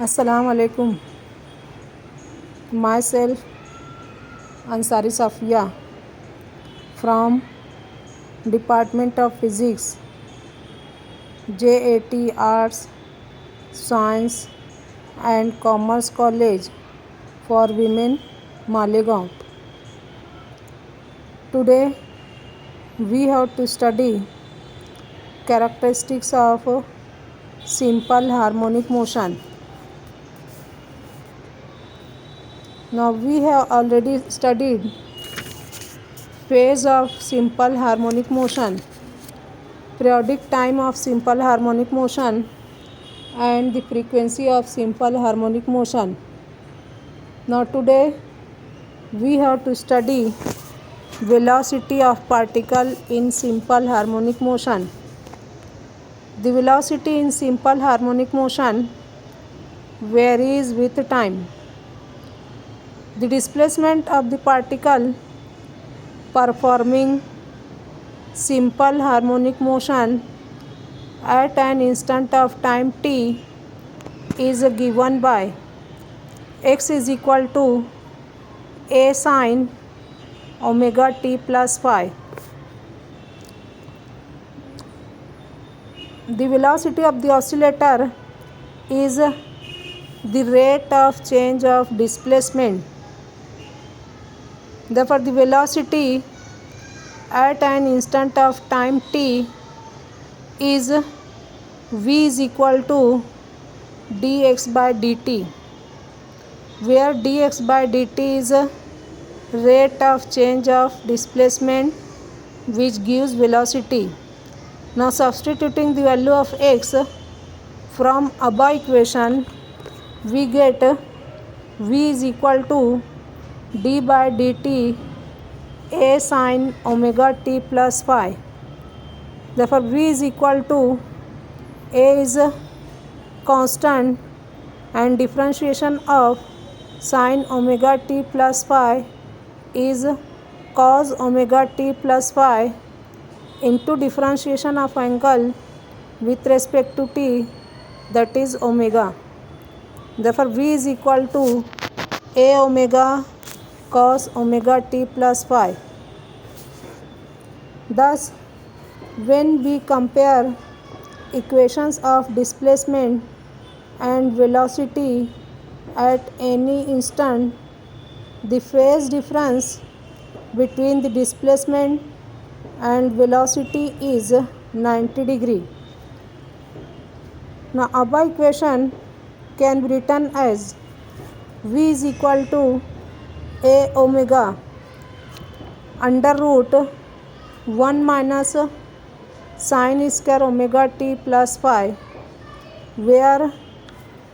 Assalamu alaikum. Myself Ansari Safia from Department of Physics, JAT Arts, Science and Commerce College for Women, Malegaon. Today we have to study characteristics of simple harmonic motion. Now we have already studied phase of simple harmonic motion, periodic time of simple harmonic motion and the frequency of simple harmonic motion. Now today we have to study velocity of particle in simple harmonic motion. The velocity in simple harmonic motion varies with time. The displacement of the particle performing simple harmonic motion at an instant of time t is given by x is equal to a sine omega t plus phi. The velocity of the oscillator is the rate of change of displacement. Therefore, the velocity at an instant of time t is v is equal to dx by dt, where dx by dt is rate of change of displacement which gives velocity. Now substituting the value of x from above equation, we get v is equal to d by dt a sine omega t plus phi. Therefore v is equal to a is constant and differentiation of sine omega t plus phi is cos omega t plus phi into differentiation of angle with respect to t, that is omega. Therefore v is equal to a omega cos omega t plus phi. Thus when we compare equations of displacement and velocity at any instant, the phase difference between the displacement and velocity is 90 degree. Now above equation can be written as v is equal to a omega under root 1 minus sine square omega t plus phi, where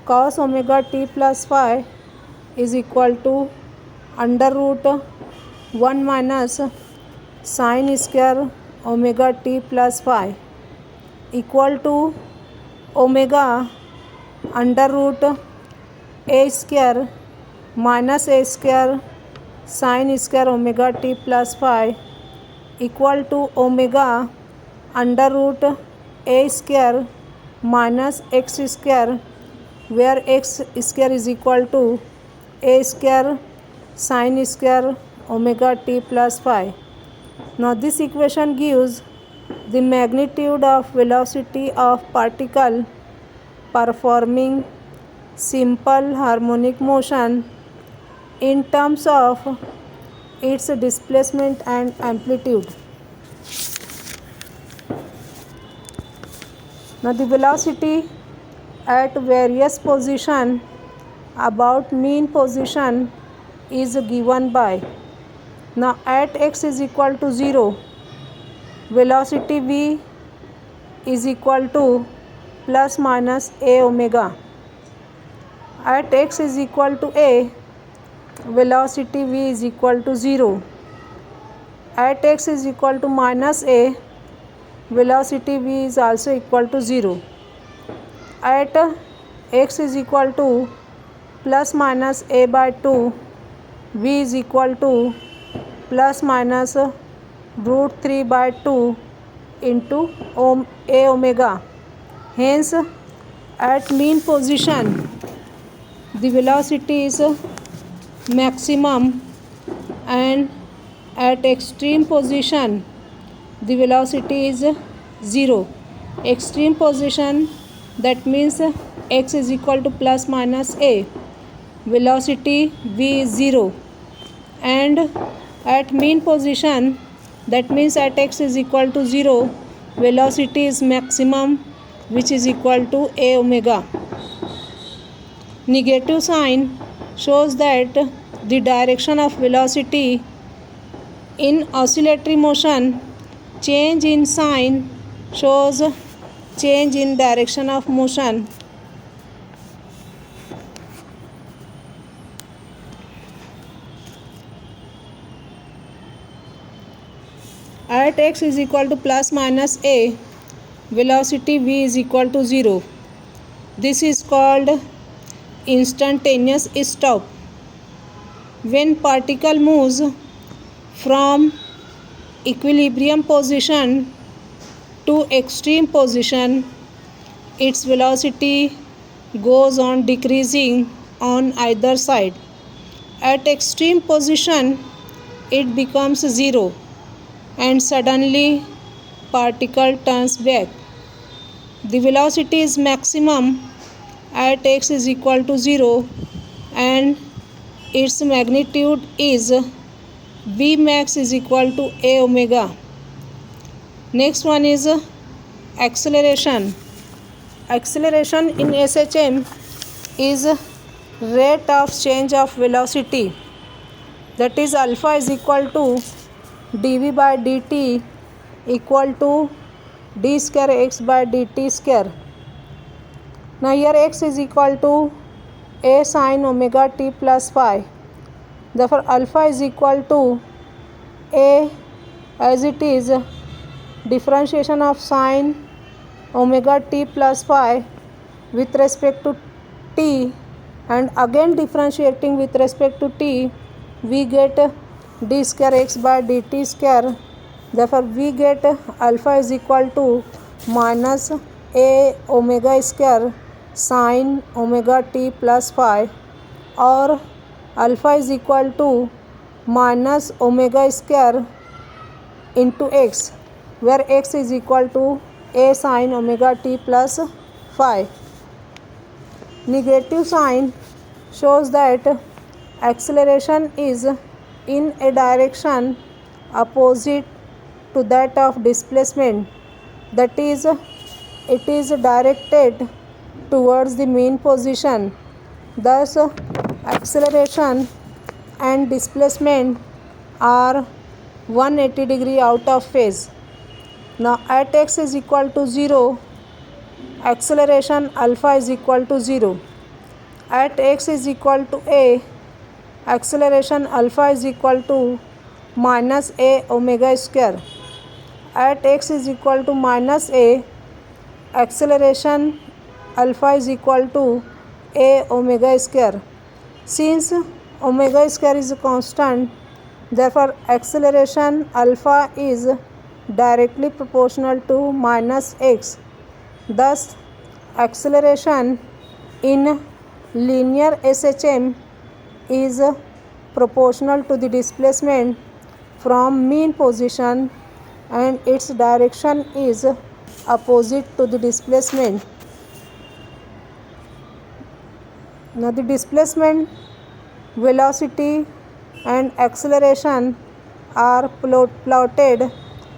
cos omega t plus phi is equal to under root 1 minus sine square omega t plus phi equal to omega under root a square minus a square sine square omega t plus phi equal to omega under root a square minus x square, where x square is equal to a square sine square omega t plus phi. Now this equation gives the magnitude of velocity of particle performing simple harmonic motion in terms of its displacement and amplitude. Now the velocity at various position about mean position is given by, now at x is equal to 0, velocity v is equal to plus minus a omega. At x is equal to a, velocity v is equal to 0. At x is equal to minus a, velocity v is also equal to 0. At x is equal to plus minus a by 2, v is equal to plus minus root 3 by 2 into a omega. Hence at mean position the velocity is maximum, and at extreme position the velocity is 0. Extreme position, that means x is equal to plus minus a, velocity v is 0. And at mean position, that means at x is equal to 0, velocity is maximum, which is equal to a omega. Negative sign shows that the direction of velocity in oscillatory motion, change in sign shows change in direction of motion. At x is equal to plus minus a, velocity v is equal to 0. This is called instantaneous stop. When particle moves from equilibrium position to extreme position, its velocity goes on decreasing on either side. At extreme position, it becomes 0, and suddenly particle turns back. The velocity is maximum at x is equal to 0, and its magnitude is v max is equal to a omega. Next one is acceleration. Acceleration in SHM is rate of change of velocity, that is alpha is equal to dv by dt equal to d square x by dt square. Now here x is equal to a sin omega t plus phi. Therefore alpha is equal to a, as it is differentiation of sin omega t plus phi with respect to t, and again differentiating with respect to t, we get d square x by dt square. Therefore we get alpha is equal to minus a omega square sin omega t plus phi, or alpha is equal to minus omega square into x, where x is equal to a sin omega t plus phi. Negative sign shows that acceleration is in a direction opposite to that of displacement, that is, it is directed towards the mean position. Thus acceleration and displacement are 180 degree out of phase. Now at x is equal to 0, acceleration alpha is equal to 0. At x is equal to a, acceleration alpha is equal to minus a omega square. At x is equal to minus a, acceleration alpha is equal to a omega square. Since omega square is a constant, therefore acceleration alpha is directly proportional to minus x. Thus acceleration in linear SHM is proportional to the displacement from mean position, and its direction is opposite to the displacement. Now the displacement, velocity and acceleration are plotted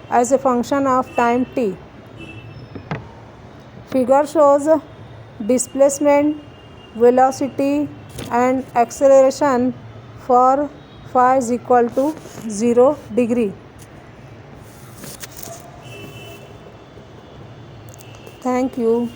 as a function of time t. Figure shows displacement, velocity and acceleration for phi is equal to 0 degree. Thank you.